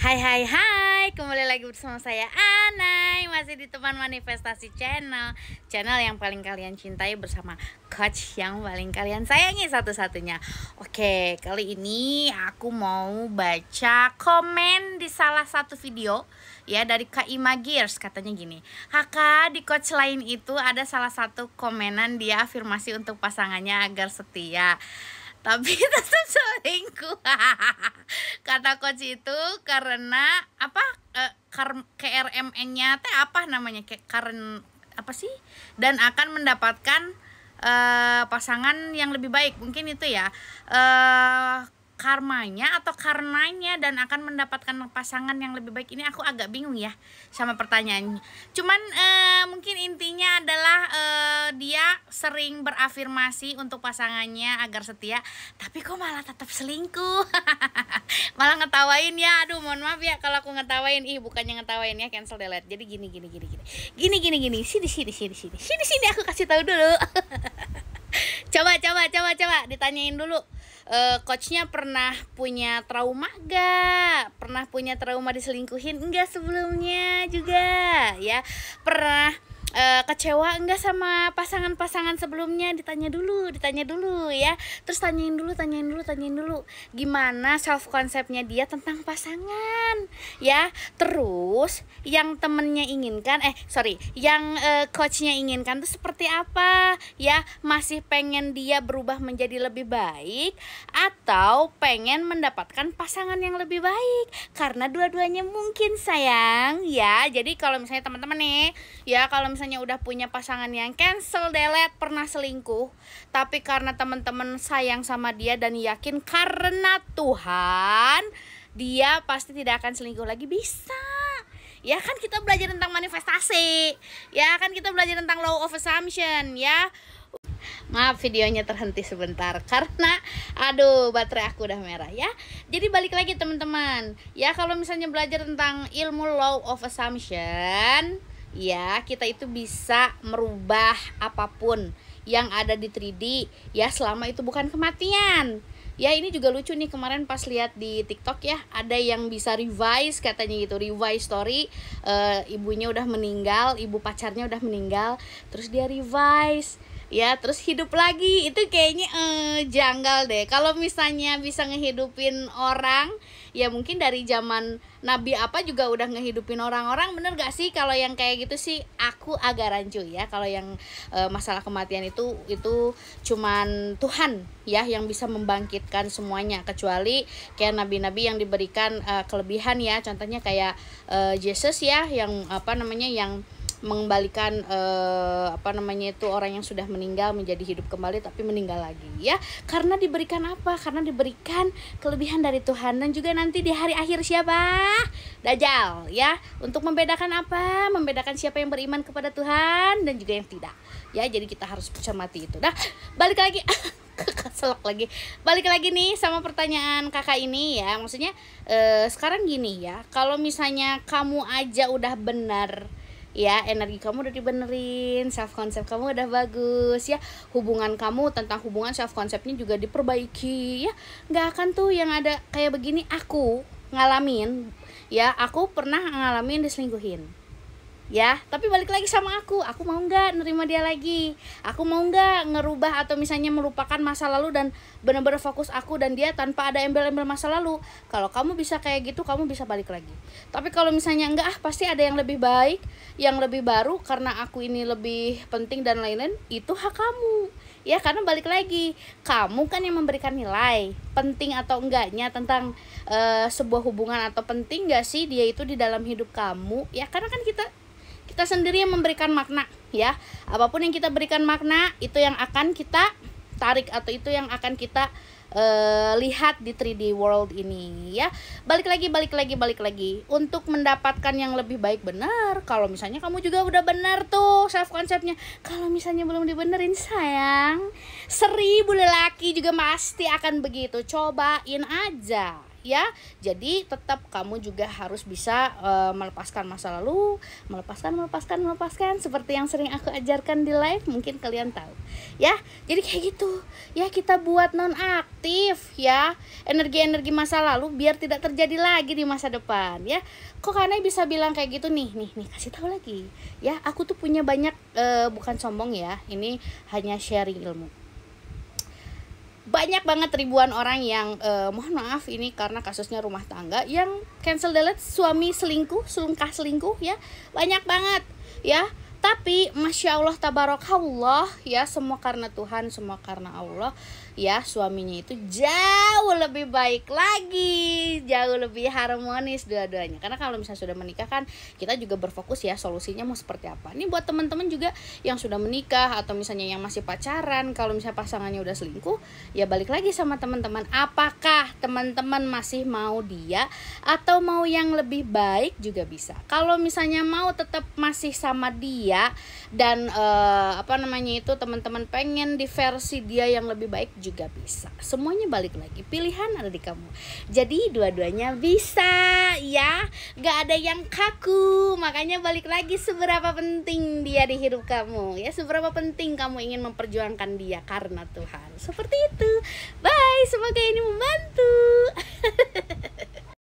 Hai hai hai, kembali lagi bersama saya Anay. Masih di Teman Manifestasi Channel yang paling kalian cintai bersama coach yang paling kalian sayangi satu-satunya. Oke, kali ini aku mau baca komen di salah satu video ya dari Kak Ima Gears. Katanya gini, Kakak, di coach lain itu ada salah satu komenan dia afirmasi untuk pasangannya agar setia tapi tetap selingkuh. Kata coach itu karena apa, KRMN-nya teh apa namanya, karen apa sih, dan akan mendapatkan pasangan yang lebih baik, mungkin itu ya, karmanya atau karenanya, dan akan mendapatkan pasangan yang lebih baik. Ini aku agak bingung ya sama pertanyaannya. Cuman mungkin intinya adalah dia sering berafirmasi untuk pasangannya agar setia, tapi kok malah tetap selingkuh. Malah ngetawain ya. Aduh, mohon maaf ya kalau aku ngetawain. Bukannya ngetawain ya, cancel delete. Jadi gini. Sini aku kasih tahu dulu. Coba ditanyain dulu. Coachnya pernah punya trauma gak? Pernah punya trauma diselingkuhin enggak sebelumnya juga ya? Pernah kecewa enggak sama pasangan-pasangan sebelumnya? Ditanya dulu ya. Terus tanyain dulu gimana self konsepnya dia tentang pasangan ya. Terus yang temennya inginkan yang coachnya inginkan tuh seperti apa ya? Masih pengen dia berubah menjadi lebih baik atau pengen mendapatkan pasangan yang lebih baik? Karena dua-duanya mungkin, sayang ya. Jadi kalau misalnya teman-teman nih ya, kalau misalnya udah punya pasangan yang cancel delete, pernah selingkuh, tapi karena teman-teman sayang sama dia dan yakin karena Tuhan dia pasti tidak akan selingkuh lagi, bisa ya kan. Kita belajar tentang manifestasi ya kan, kita belajar tentang law of assumption ya. Maaf, videonya terhenti sebentar karena baterai aku udah merah ya. Jadi balik lagi teman-teman ya, kalau misalnya belajar tentang ilmu law of assumption ya, kita itu bisa merubah apapun yang ada di 3D ya, selama itu bukan kematian. Ya, ini juga lucu nih, kemarin pas lihat di TikTok ya, ada yang bisa revise katanya gitu, revise story, ibunya udah meninggal, ibu pacarnya udah meninggal, terus dia revise ya, terus hidup lagi. Itu kayaknya janggal deh. Kalau misalnya bisa ngehidupin orang, ya mungkin dari zaman Nabi apa juga udah ngehidupin orang-orang, bener gak sih? Kalau yang kayak gitu sih aku agak rancu ya. Kalau yang masalah kematian itu cuman Tuhan ya yang bisa membangkitkan semuanya, kecuali kayak nabi-nabi yang diberikan kelebihan ya. Contohnya kayak Yesus ya, yang yang mengembalikan orang yang sudah meninggal menjadi hidup kembali, tapi meninggal lagi ya, karena diberikan apa? Karena diberikan kelebihan dari Tuhan. Dan juga nanti di hari akhir siapa? Dajjal ya, untuk membedakan apa? Membedakan siapa yang beriman kepada Tuhan dan juga yang tidak ya. Jadi kita harus cermati itu. Nah, balik lagi balik lagi nih sama pertanyaan kakak ini ya. Maksudnya sekarang gini ya, kalau misalnya kamu aja udah benar ya, energi kamu udah dibenerin, self konsep kamu udah bagus ya, hubungan kamu tentang hubungan self konsepnya juga diperbaiki ya, nggak akan tuh yang ada kayak begini. Aku ngalamin ya, aku pernah ngalamin diselingkuhin ya, tapi balik lagi sama aku mau nggak nerima dia lagi, aku mau nggak ngerubah atau misalnya melupakan masa lalu dan benar-benar fokus aku dan dia tanpa ada embel-embel masa lalu. Kalau kamu bisa kayak gitu, kamu bisa balik lagi. Tapi kalau misalnya enggak, pasti ada yang lebih baik, yang lebih baru, karena aku ini lebih penting dan lain-lain, itu hak kamu ya. Karena balik lagi, kamu kan yang memberikan nilai penting atau enggaknya tentang sebuah hubungan, atau penting gak sih dia itu di dalam hidup kamu ya. Karena kan kita sendiri yang memberikan makna ya. Apapun yang kita berikan makna, itu yang akan kita tarik, atau itu yang akan kita lihat di 3D world ini ya. Balik lagi untuk mendapatkan yang lebih baik. Benar, kalau misalnya kamu juga udah benar tuh self konsepnya. Kalau misalnya belum dibenerin, sayang, 1000 lelaki juga pasti akan begitu. Cobain aja ya. Jadi tetap kamu juga harus bisa melepaskan masa lalu, melepaskan seperti yang sering aku ajarkan di live, mungkin kalian tahu ya. Jadi kayak gitu ya, kita buat nonaktif ya energi-energi masa lalu biar tidak terjadi lagi di masa depan ya. Kok Kanai bisa bilang kayak gitu nih kasih tahu lagi ya, aku tuh punya banyak bukan sombong ya, ini hanya sharing ilmu. Banyak banget ribuan orang yang mohon maaf ini karena kasusnya rumah tangga yang cancel delete suami selingkuh ya, banyak banget ya. Tapi Masya Allah tabarakallah ya, semua karena Tuhan, semua karena Allah ya. Suaminya itu jauh lebih baik lagi, jauh lebih harmonis dua-duanya. Karena kalau misalnya sudah menikah kan kita juga berfokus ya solusinya mau seperti apa. Ini buat teman-teman juga yang sudah menikah atau misalnya yang masih pacaran, kalau misalnya pasangannya udah selingkuh ya balik lagi sama teman-teman, apakah teman-teman masih mau dia atau mau yang lebih baik juga bisa. Kalau misalnya mau tetap masih sama dia dan teman-teman pengen di versi dia yang lebih baik juga bisa. Semuanya balik lagi, pilihan ada di kamu. Jadi dua-duanya bisa ya, gak ada yang kaku. Makanya balik lagi, seberapa penting dia di hidup kamu ya, seberapa penting kamu ingin memperjuangkan dia karena Tuhan. Seperti itu.